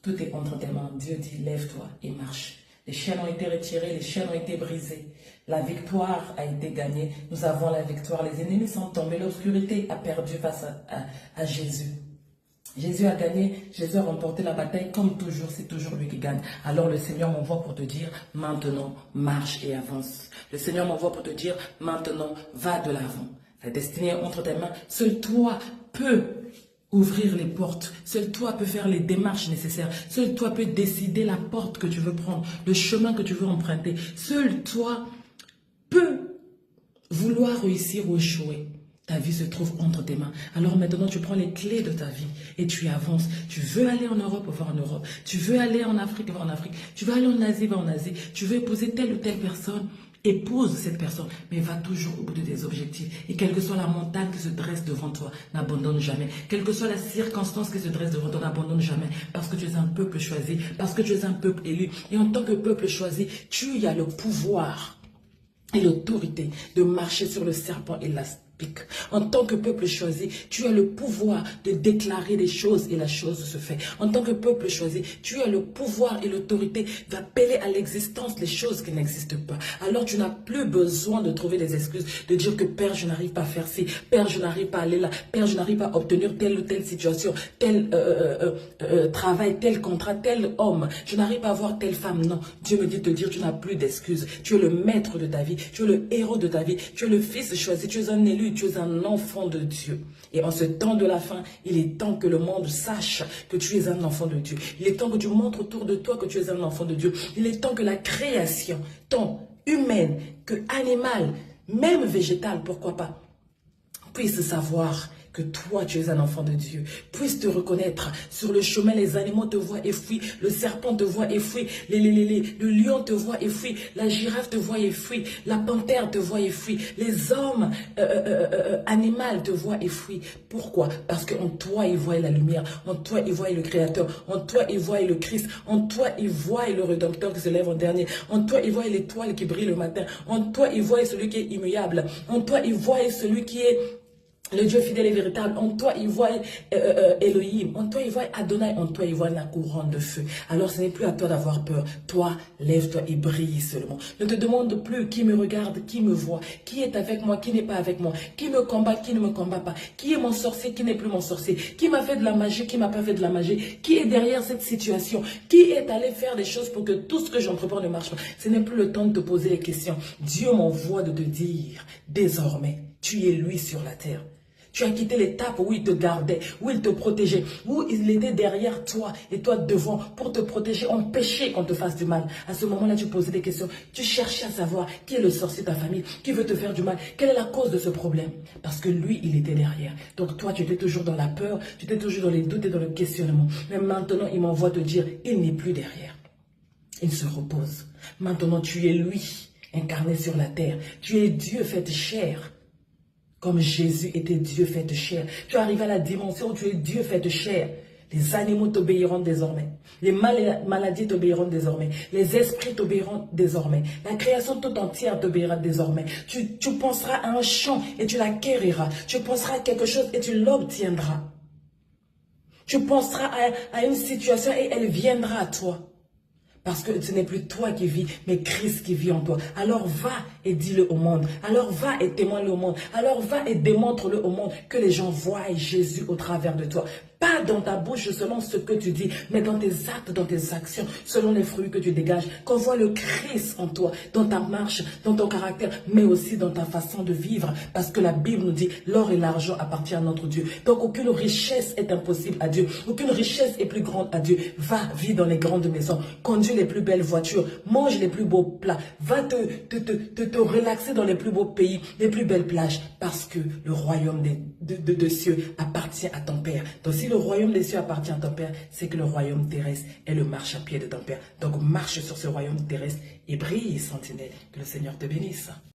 Tout est entre tes mains. Dieu dit, lève-toi et marche. Les chaînes ont été retirées, les chaînes ont été brisées. La victoire a été gagnée. Nous avons la victoire. Les ennemis sont tombés. L'obscurité a perdu face à Jésus. Jésus a gagné, Jésus a remporté la bataille comme toujours, c'est toujours lui qui gagne. Alors le Seigneur m'envoie pour te dire, maintenant, marche et avance. Le Seigneur m'envoie pour te dire, maintenant, va de l'avant. La destinée est entre tes mains. Seul toi peux ouvrir les portes. Seul toi peux faire les démarches nécessaires. Seul toi peux décider la porte que tu veux prendre, le chemin que tu veux emprunter. Seul toi peux vouloir réussir ou échouer. Ta vie se trouve entre tes mains. Alors maintenant, tu prends les clés de ta vie et tu avances. Tu veux aller en Europe, va en Europe. Tu veux aller en Afrique, va en Afrique. Tu veux aller en Asie, va en Asie. Tu veux épouser telle ou telle personne, épouse cette personne. Mais va toujours au bout de tes objectifs. Et quelle que soit la montagne qui se dresse devant toi, n'abandonne jamais. Quelle que soit la circonstance qui se dresse devant toi, n'abandonne jamais. Parce que tu es un peuple choisi. Parce que tu es un peuple élu. Et en tant que peuple choisi, tu as le pouvoir et l'autorité de marcher sur le serpent et l'astre. En tant que peuple choisi, tu as le pouvoir de déclarer des choses et la chose se fait. En tant que peuple choisi, tu as le pouvoir et l'autorité d'appeler à l'existence les choses qui n'existent pas. Alors tu n'as plus besoin de trouver des excuses, de dire que Père, je n'arrive pas à faire ci, Père, je n'arrive pas à aller là, Père, je n'arrive pas à obtenir telle ou telle situation, tel travail, tel contrat, tel homme, je n'arrive pas à avoir telle femme. Non, Dieu me dit de te dire, tu n'as plus d'excuses. Tu es le maître de ta vie, tu es le héros de ta vie, tu es le fils choisi, tu es un élu. Tu es un enfant de Dieu. Et en ce temps de la fin, il est temps que le monde sache que tu es un enfant de Dieu. Il est temps que tu montres autour de toi que tu es un enfant de Dieu. Il est temps que la création, tant humaine que animale, même végétale, pourquoi pas, puisse savoir que toi, tu es un enfant de Dieu, puisse te reconnaître. Sur le chemin, les animaux te voient et fuient, le serpent te voit et fuit, le lion te voit et fuit, la girafe te voit et fuit, la panthère te voit et fuit, les hommes animaux te voient et fuient. Pourquoi? Parce qu'en toi, ils voient la lumière, en toi, ils voient le Créateur, en toi, ils voient le Christ, en toi, ils voient le Rédempteur qui se lève en dernier, en toi, ils voient l'étoile qui brille le matin, en toi, ils voient celui qui est immuable, en toi, ils voient celui qui est le Dieu fidèle et véritable. En toi, il voit Elohim. En toi, il voit Adonai. En toi, il voit la couronne de feu. Alors, ce n'est plus à toi d'avoir peur. Toi, lève-toi et brille seulement. Ne te demande plus qui me regarde, qui me voit, qui est avec moi, qui n'est pas avec moi, qui me combat, qui ne me combat pas, qui est mon sorcier, qui n'est plus mon sorcier, qui m'a fait de la magie, qui m'a pas fait de la magie, qui est derrière cette situation, qui est allé faire des choses pour que tout ce que j'entreprends ne marche pas. Ce n'est plus le temps de te poser les questions. Dieu m'envoie de te dire, désormais, tu es lui sur la terre. Tu as quitté l'étape où il te gardait, où il te protégeait, où il était derrière toi et toi devant pour te protéger, empêcher qu'on te fasse du mal. À ce moment-là, tu posais des questions. Tu cherchais à savoir qui est le sorcier de ta famille, qui veut te faire du mal, quelle est la cause de ce problème. Parce que lui, il était derrière. Donc toi, tu étais toujours dans la peur, tu étais toujours dans les doutes et dans le questionnement. Mais maintenant, il m'envoie te dire, il n'est plus derrière. Il se repose. Maintenant, tu es lui, incarné sur la terre. Tu es Dieu fait chair. Comme Jésus était Dieu fait de chair. Tu arrives à la dimension où tu es Dieu fait de chair. Les animaux t'obéiront désormais. Les maladies t'obéiront désormais. Les esprits t'obéiront désormais. La création toute entière t'obéira désormais. Tu penseras à un champ et tu l'acquériras. Tu penseras à quelque chose et tu l'obtiendras. Tu penseras à une situation et elle viendra à toi. Parce que ce n'est plus toi qui vis, mais Christ qui vit en toi. Alors va et dis-le au monde. Alors va et témoigne-le au monde. Alors va et démontre-le au monde que les gens voient Jésus au travers de toi. Pas dans ta bouche selon ce que tu dis, mais dans tes actes, dans tes actions, selon les fruits que tu dégages. Qu'on voit le Christ en toi, dans ta marche, dans ton caractère, mais aussi dans ta façon de vivre. Parce que la Bible nous dit, l'or et l'argent appartiennent à notre Dieu. Donc aucune richesse est impossible à Dieu. Aucune richesse est plus grande à Dieu. Va, vis dans les grandes maisons. Conduis les plus belles voitures. Mange les plus beaux plats. Va te relaxer dans les plus beaux pays, les plus belles plages. Parce que le royaume de cieux appartient à ton Père. Donc si le royaume des cieux appartient à ton Père, c'est que le royaume terrestre est le marchepied de ton Père. Donc marche sur ce royaume terrestre et brille, sentinelle. Que le Seigneur te bénisse.